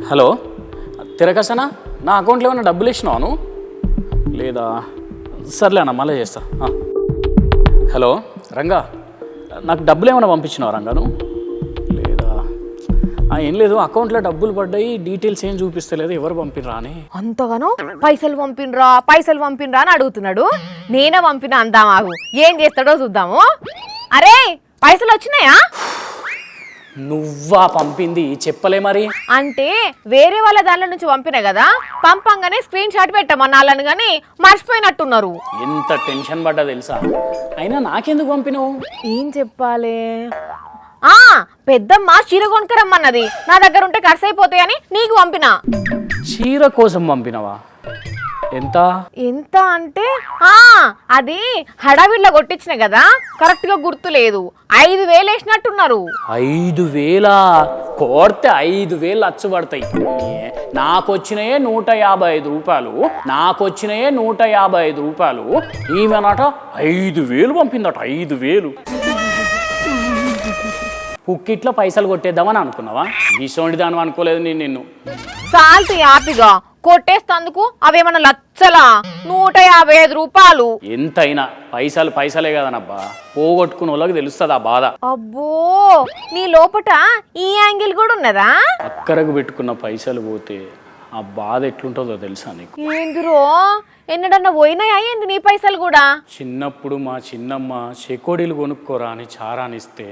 Hello తిరగసనా నా అకౌంట్లో ఏమైనా డబ్బులు ఇచ్చినావు లేదా? సర్లే అన్న మళ్ళీ చేస్తా. హలో రంగా, నాకు డబ్బులు ఏమైనా పంపించినావు రంగాను? లేదా ఏం లేదు, అకౌంట్లో డబ్బులు పడ్డాయి, డీటెయిల్స్ ఏం చూపిస్తలేదు, ఎవరు పంపినరా అని. అంతగానో పైసలు పంపినరా అని అడుగుతున్నాడు. నేనే పంపిన అందాం, ఆగు ఏం చేస్తాడో చూద్దాము. అరే పైసలు వచ్చినాయా? నువ్వా పంపింది? చెప్పలే మరి. అంటే వేరే వాళ్ళ దాంట్లో నుంచి పంపినా కదా, పంపంగానే స్క్రీన్ షాట్ పెట్టమన్నాళ్ళని కానీ మర్చిపోయినట్టున్నారు. ఎంత టెన్షన్ పడ్డా తెలుసా? అయినా నాకెందుకు పంపినావు? ఏం చెప్పాలి? పెద్దమ్మ చీర కొనుక్కరమ్మన్నది, నా దగ్గర ఉంటే ఖర్చు అయిపోతాయని నీకు పంపినా. చీర కోసం పంపినవా? ఎంత ఎంత అంటే అది హడావిడిలో కొట్టించిన కదా, కరెక్ట్ గా గుర్తు లేదు. 5,000 వేసినట్టున్నారు. 5,000? కోడితే 5,000 అచ్చు పడతాయి. నాకొచ్చినాయే 155 రూపాయలు, నాకొచ్చినాయే 155 రూపాయలు. ఈమెనట 5,000 పంపిందట. 5,000 కుక్కిట్లో పైసలు కొట్టేద్దామని అనుకున్నావా? ఈసోండి దాని అనుకోలేదు నేను నిన్ను. చాలు హ్యాపీగా కొట్టేస్తందుకు అవేమన్నా లచ్చలా? 155 రూపాయలు. ఎంతైనా పైసలే కదనబ్బా, పోగొట్టుకున్న వాళ్ళకి తెలుస్తుంది ఆ బాధ. అబ్బో, నీ లోపట ఈ యాంగిల్ కూడా ఉన్నదా? అక్కరకు పెట్టుకున్న పైసలు పోతే ఆ బాధ ఎట్లుంటుందో తెలుసా నీకు? ఏందిరో, ఎన్నడన్నా పోయినాయా ఏంది నీ పైసలు కూడా? చిన్నప్పుడు మా చిన్నమ్మ చెకోడీలు కొనుక్కోరా అని చారానిస్తే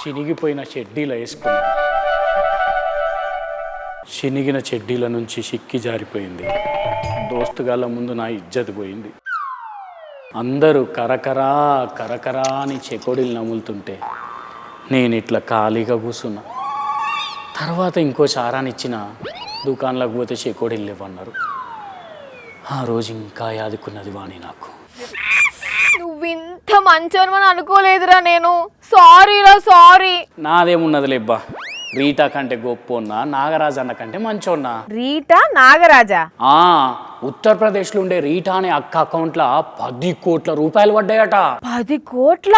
చినిగిపోయిన చెడ్డీలు వేసుకున్నా. చినిగిన చెడ్డీల నుంచి సిక్కి జారిపోయింది. దోస్తుగాళ్ళ ముందు నా ఇజ్జత్ పోయింది. అందరూ కరకరా కరకరా అని చెకోడీలు నములుతుంటే నేను ఇట్లా ఖాళీగా కూర్చున్నా. తర్వాత ఇంకో చారానిచ్చిన దుకాణంలోకి పోతే చెకోడీలు లేవన్నారు. ఆ రోజు ఇంకా యాదుకున్నది వాణి నాకు. నువ్వింత మంచోని అనుకోలేదురా నేను. సారీ. నాదేమున్నది లేబ్బా, రీటా కంటే గొప్పన్నా, నాగరాజు అన్న కంటే మంచోన్నా. రీటా నాగరాజా? ఉత్తరప్రదేశ్లో ఉండే రీటా అనే అక్క అకౌంట్లో 10 కోట్ల రూపాయలు పడ్డాయట. 10 కోట్ల?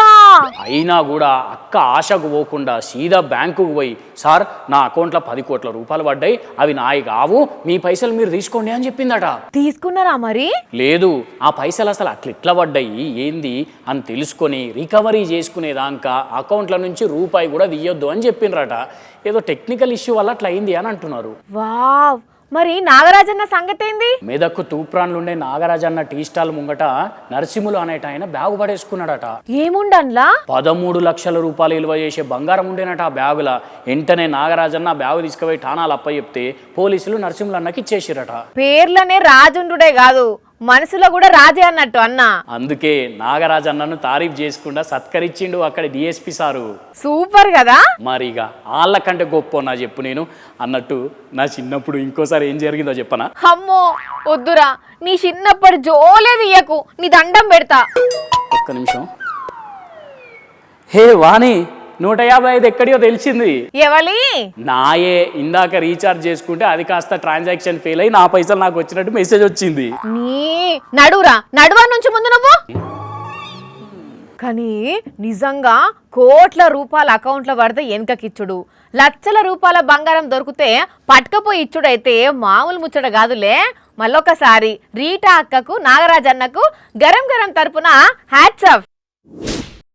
అయినా కూడా అక్క ఆశకు పోకుండా సీదా బ్యాంకుకు పోయి, సార్ నా అకౌంట్లో 10 కోట్ల రూపాయలు పడ్డాయి, అవి నాయి కావు, మీ పైసలు మీరు తీసుకోండి అని చెప్పిందట. తీసుకున్నారా మరి? లేదు, ఆ పైసలు అసలు అట్లా పడ్డాయి ఏంది అని తెలుసుకొని రికవరీ చేసుకునేదాకా అకౌంట్ల నుంచి రూపాయి కూడా తీయొద్దు అని చెప్పిండ్రట. ఏదో టెక్నికల్ ఇష్యూ వల్ల అట్లా అయింది అని అంటున్నారు. వావ్, మరి నాగరాజన్న సంగతి ఏంది? మెదక్కు తూప్రాన్లుండే నాగరాజన్న టీ స్టాల్ ముంగట నరసింహులు అనేట ఆయన బ్యాగు పడేసుకున్నాడట. ఏముండన్లా? 13 లక్షల రూపాయలు విలువ చేసే బంగారం ఉండేనట ఆ బ్యాగుల. వెంటనే నాగరాజన్న బ్యాగు తీసుకుపోయి ఠాణాలు అప్పచెప్తే పోలీసులు నరసింహులు అన్నకి ఇచ్చేసిరట. పేర్లనే రాజుండుడే కాదు, మనసులో కూడా రాజే అన్నట్టు అన్న. అందుకే నాగరాజన్నను తారీఫ్ చేసుకుండా సత్కరించిండు అక్కడ డిఎస్పి సారు. సూపర్ కదా. మరిగా వాళ్ళకంటే గొప్ప నా చెప్పు. నేను అన్నట్టు నా చిన్నప్పుడు ఇంకోసారి ఏం జరిగిందో చెప్పనా? అమ్మో వద్దురా, నీ చిన్నప్పటి జోలే తీయకు, నీ దండం పెడతా. ఒక్క నిమిషం. హే వాణి, 155 ఎక్కడియో తెలిసింది. ఎవలి? నాయే. ఇందాక రీఛార్జ్ చేసుకుంటే అది కాస్త ట్రాన్సాక్షన్ ఫెయిల్ అయి నా పైసలు నాకు వచ్చినట్టు మెసేజ్ వచ్చింది. నీ నడువా నుంచి ముందు నువ్వు. కానీ నిజంగా కోట్ల రూపాయల అకౌంట్లో పడితే వెనకకిచ్చుడు, లక్షల రూపాయల బంగారం దొరికితే పట్టుకపోయి ఇచ్చుడైతే మామూలు ముచ్చట కాదులే. మళ్ళొకసారి రీటా అక్కకు, నాగరాజన్నకు గరం తరపున హ్యాట్స్ ఆఫ్.